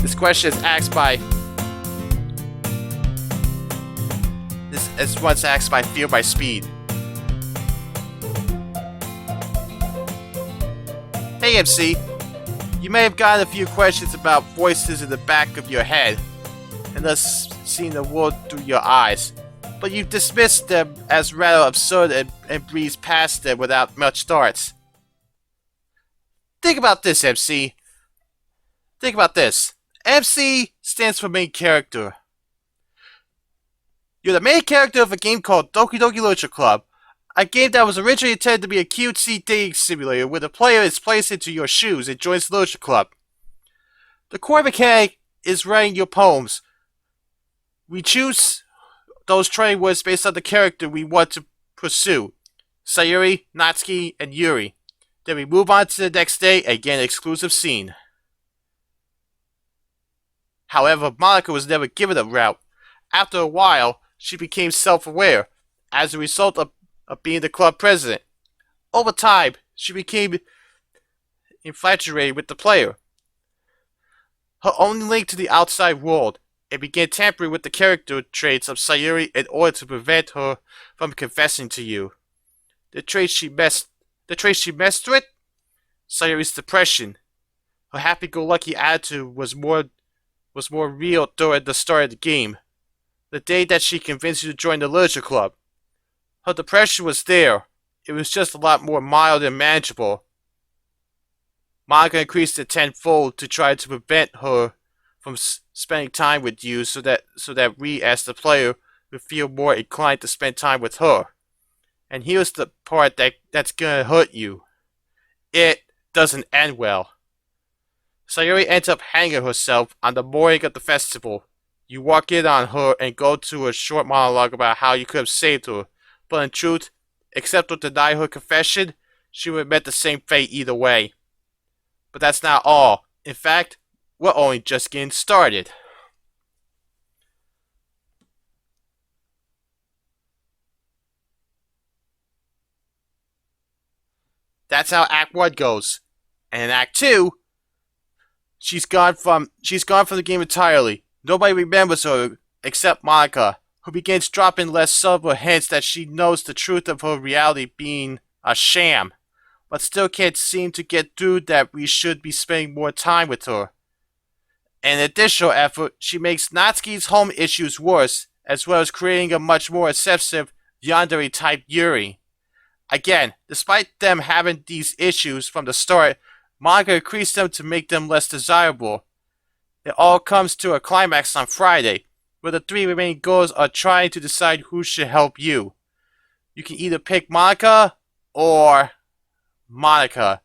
This question is asked by... This one's asked by Fear by Speed. Hey MC, you may have gotten a few questions about voices in the back of your head, and thus seeing the world through your eyes, but you've dismissed them as rather absurd and breezed past them without much thoughts. Think about this, MC. Think about this. MC stands for main character. You're the main character of a game called Doki Doki Literature Club, a game that was originally intended to be a cutesy dating simulator where the player is placed into your shoes and joins the Literature Club. The core mechanic is writing your poems. We choose those training words based on the character we want to pursue. Sayuri, Natsuki, and Yuri. Then we move on to the next day and get an exclusive scene. However, Monica was never given a route. After a while, she became self-aware as a result of being the club president. Over time, she became infatuated with the player. Her only link to the outside world, and began tampering with the character traits of Sayuri in order to prevent her from confessing to you. The traits she messed with? Sayuri's depression. Her happy-go-lucky attitude was more real during the start of the game. The day that she convinced you to join the Literature Club. Her depression was there. It was just a lot more mild and manageable. Monica increased it tenfold to try to prevent her from spending time with you so that we, as the player, would feel more inclined to spend time with her. And here's the part that's gonna hurt you. It doesn't end well. Sayuri ends up hanging herself on the morning of the festival. You walk in on her and go to a short monologue about how you could have saved her, but in truth, except to deny her confession, she would have met the same fate either way. But that's not all. In fact, we're only just getting started. That's how Act 1 goes. And in Act 2, she's gone from the game entirely. Nobody remembers her except Monica, who begins dropping less subtle hints that she knows the truth of her reality being a sham, but still can't seem to get through that we should be spending more time with her. In an additional effort, she makes Natsuki's home issues worse, as well as creating a much more obsessive, yandere-type Yuri. Again, despite them having these issues from the start, Monica increased them to make them less desirable. It all comes to a climax on Friday, where the three remaining girls are trying to decide who should help you. You can either pick Monica or Monica.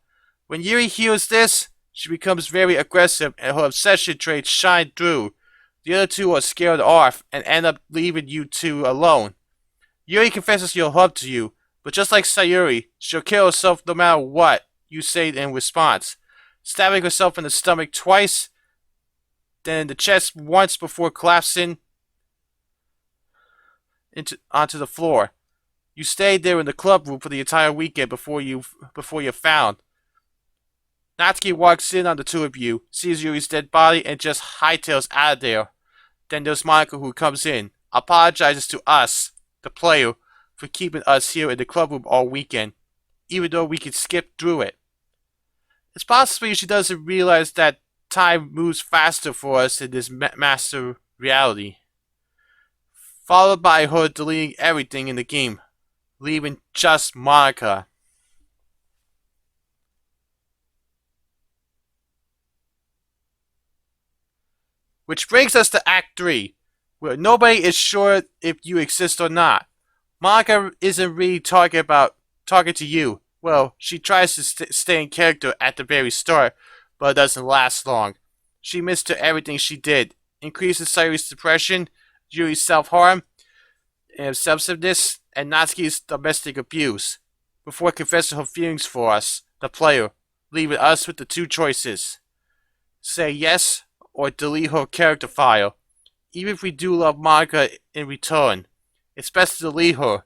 When Yuri hears this, she becomes very aggressive and her obsession traits shine through. The other two are scared off and end up leaving you two alone. Yuri confesses your love to you, But just like Sayuri, she'll kill herself no matter what you say in response, stabbing herself in the stomach twice, then in the chest once before collapsing onto the floor. You stayed there in the club room for the entire weekend before you're found. Natsuki walks in on the two of you, sees Yuri's dead body, and just hightails out of there. Then there's Monica, who comes in, apologizes to us, the player, for keeping us here in the club room all weekend, even though we could skip through it. It's possible she doesn't realize that time moves faster for us in this master reality. Followed by her deleting everything in the game, leaving just Monica. Which brings us to Act 3, where nobody is sure if you exist or not. Monica isn't really talking to you. Well, she tries to stay in character at the very start, but it doesn't last long. She admits to everything she did, increases Sayuri's depression, Yuri's self-harm, and substance, and Natsuki's domestic abuse, before confessing her feelings for us, the player, leaving us with the two choices. Say yes, or delete her character file. Even if we do love Monica in return, it's best to delete her,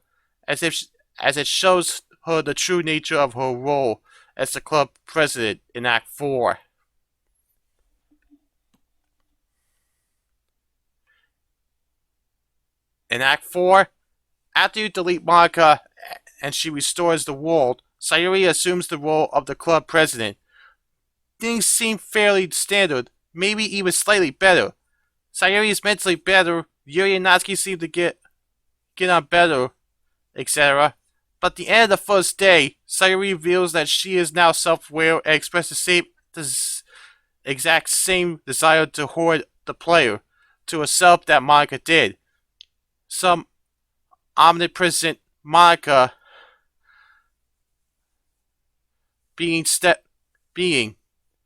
as it shows her the true nature of her role as the club president in Act 4. In Act 4, after you delete Monica and she restores the world, Sayuri assumes the role of the club president. Things seem fairly standard, maybe even slightly better. Sayuri is mentally better, Yuri and Natsuki seem to get on better, etc. But at the end of the first day, Sayuri reveals that she is now self-aware and expresses the exact same desire to hoard the player to herself that Monica did. Some omnipresent Monica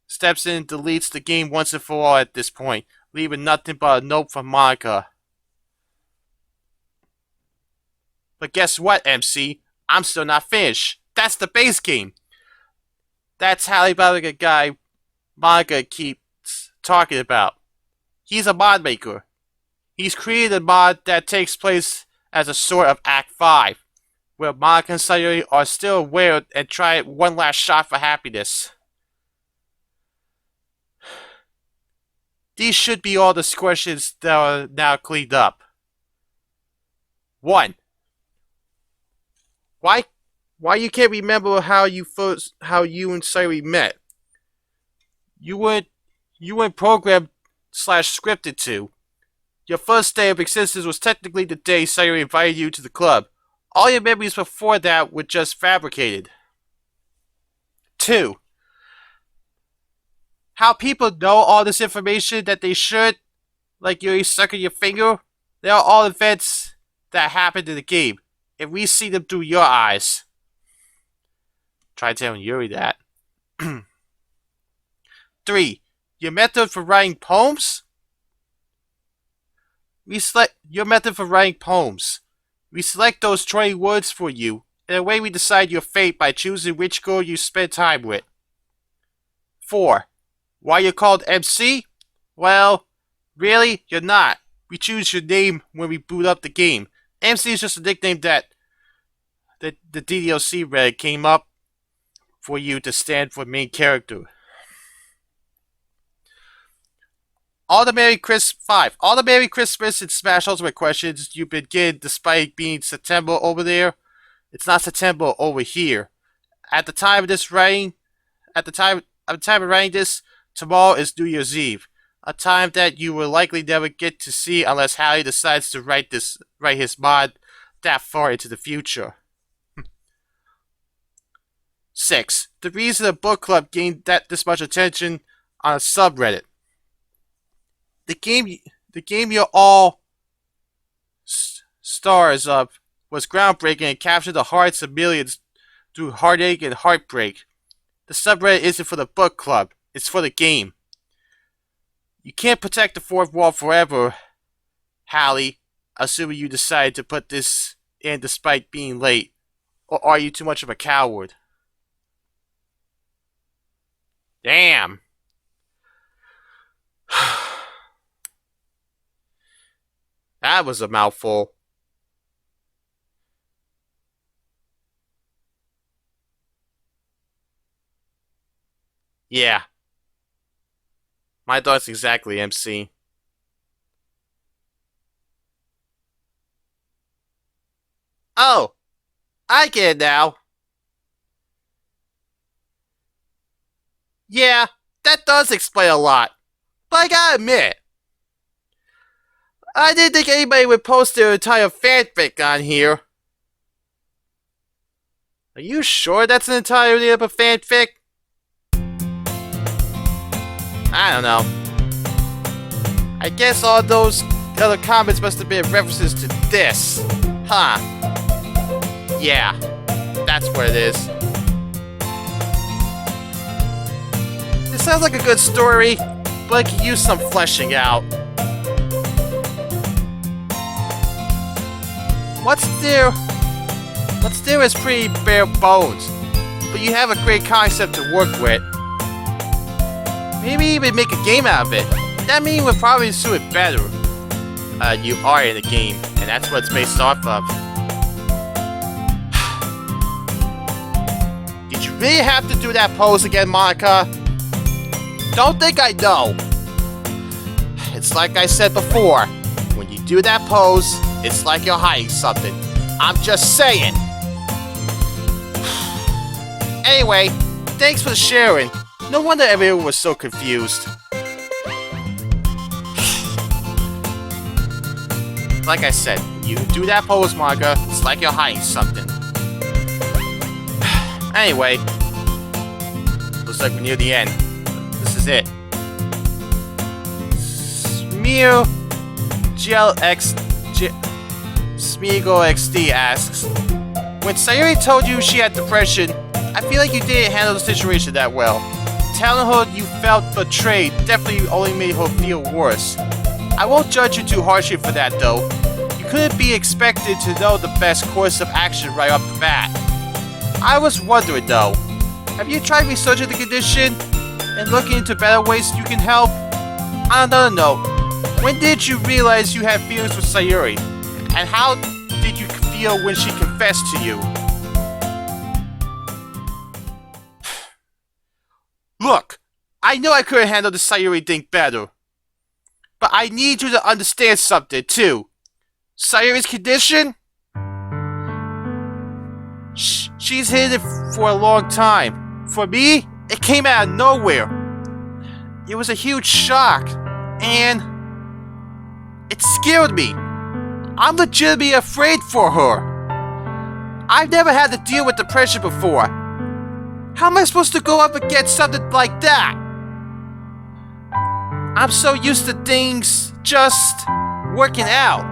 steps in and deletes the game once and for all at this point, leaving nothing but a note from Monica. But guess what, MC? I'm still not finished. That's the base game. That's Halibabica guy Monica keeps talking about. He's a mod maker. He's created a mod that takes place as a sort of Act 5, where Monica and Sayuri are still aware and try one last shot for happiness. These should be all the questions that are now cleaned up. 1. Why you can't remember how you and Sayuri met? You weren't programmed / scripted to. Your first day of existence was technically the day Sayuri invited you to the club. All your memories before that were just fabricated. 2. How people know all this information that they should, like Yuri sucking your finger, they are all events that happened in the game, and we see them through your eyes. Try telling Yuri that. 3. Your method for writing poems? We select your method for writing poems. We select those 20 words for you. In a way, we decide your fate by choosing which girl you spend time with. 4. Why you're called MC? Well, really, you're not. We choose your name when we boot up the game. MC is just a nickname that the DDLC Reddit came up for you to stand for main character. All the Merry Christmas and Smash Ultimate questions you've been getting despite being September over there. It's not September over here. At the time of writing this, tomorrow is New Year's Eve, a time that you will likely never get to see unless Hallie decides to write his mod that far into the future. 6. The reason the book club gained this much attention on a subreddit. The game you're all stars of was groundbreaking and captured the hearts of millions through heartache and heartbreak. The subreddit isn't for the book club, it's for the game. You can't protect the fourth wall forever, Hallie, assuming you decide to put this in despite being late. Or are you too much of a coward? Damn. That was a mouthful. Yeah. My thoughts exactly, MC. Oh, I get it now. Yeah, that does explain a lot. But I gotta admit, I didn't think anybody would post their entire fanfic on here. Are you sure that's an entirety of a fanfic? I don't know. I guess all those other comments must have been references to this. Huh. Yeah, that's what it is. It sounds like a good story, but it could use some fleshing out. What's there is pretty bare bones, but you have a great concept to work with. Maybe even make a game out of it. That means we'll probably do it better. You are in the game, and that's what it's based off of. Did you really have to do that pose again, Monica? Don't think I know. It's like I said before. When you do that pose, it's like you're hiding something. I'm just saying. Anyway, thanks for sharing. No wonder everyone was so confused. Like I said, you do that pose, Monica, it's like you're hiding something. Anyway, looks like we're near the end. This is it. Smear Smeagol XD asks, when Sayuri told you she had depression, I feel like you didn't handle the situation that well. Telling her you felt betrayed definitely only made her feel worse. I won't judge you too harshly for that though. You couldn't be expected to know the best course of action right off the bat. I was wondering though, have you tried researching the condition and looking into better ways you can help? On another note, when did you realize you had feelings for Sayuri? And how did you feel when she confessed to you? Look, I know I couldn't handle the Sayuri thing better. But I need you to understand something too. Sayuri's condition? She's hidden it for a long time. For me, it came out of nowhere. It was a huge shock. And it scared me. I'm legitimately afraid for her. I've never had to deal with depression before. How am I supposed to go up against something like that? I'm so used to things just working out.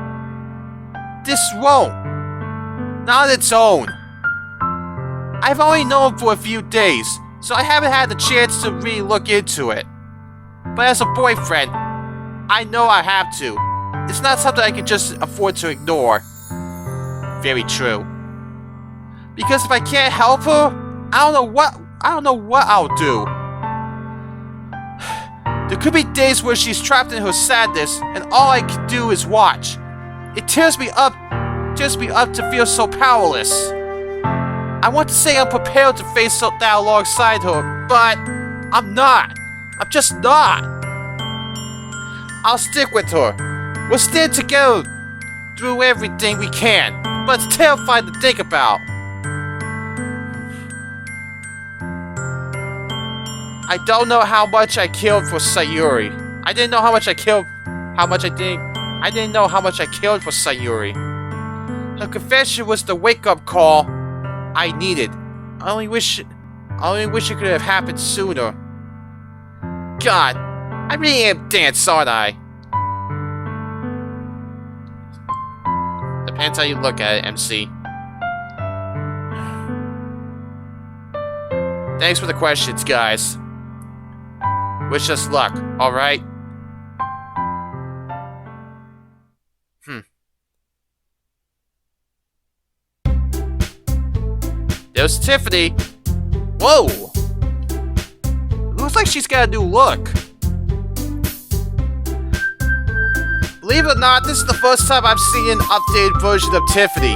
This won't. Not on its own. I've only known for a few days, so I haven't had the chance to really look into it. But as a boyfriend, I know I have to. It's not something I can just afford to ignore. Very true. Because if I can't help her, I don't know what I'll do. There could be days where she's trapped in her sadness and all I can do is watch. It tears me up to feel so powerless. I want to say I'm prepared to face that alongside her, but I'm not. I'm just not. I'll stick with her. We'll stand together through everything we can, but it's terrifying to think about. I don't know how much I killed for Sayuri. I didn't know how much I killed for Sayuri. Her confession was the wake-up call I needed. I only wish it could have happened sooner. God, I really am dense, aren't I? Depends how you look at it, MC. Thanks for the questions, guys. Wish us luck, alright? There's Tiffany. Whoa! Looks like she's got a new look. Believe it or not, this is the first time I've seen an updated version of Tiffany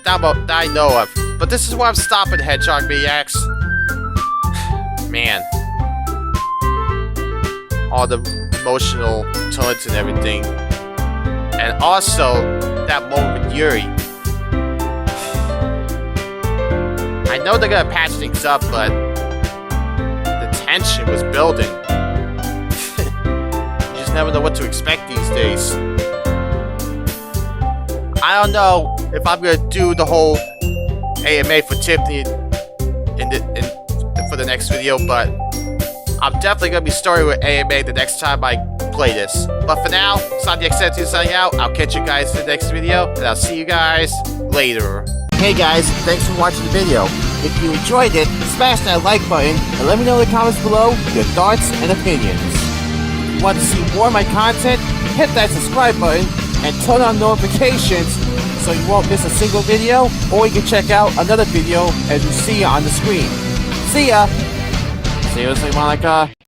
that I know of. But this is where I'm stopping, Hedgehog Maniacs. Man. All the emotional turns and everything. And also, that moment with Yuri. I know they're gonna patch things up, but the tension was building. You just never know what to expect these days. I don't know if I'm gonna do the whole AMA for Tiffany for the next video, but I'm definitely gonna be starting with AMA the next time I play this. But for now, SoniacX17 signing out. I'll catch you guys in the next video, and I'll see you guys later. Hey guys, thanks for watching the video. If you enjoyed it, smash that like button and let me know in the comments below your thoughts and opinions. If you want to see more of my content, hit that subscribe button and turn on notifications so you won't miss a single video, or you can check out another video as you see on the screen. See ya! Seriously, Monica?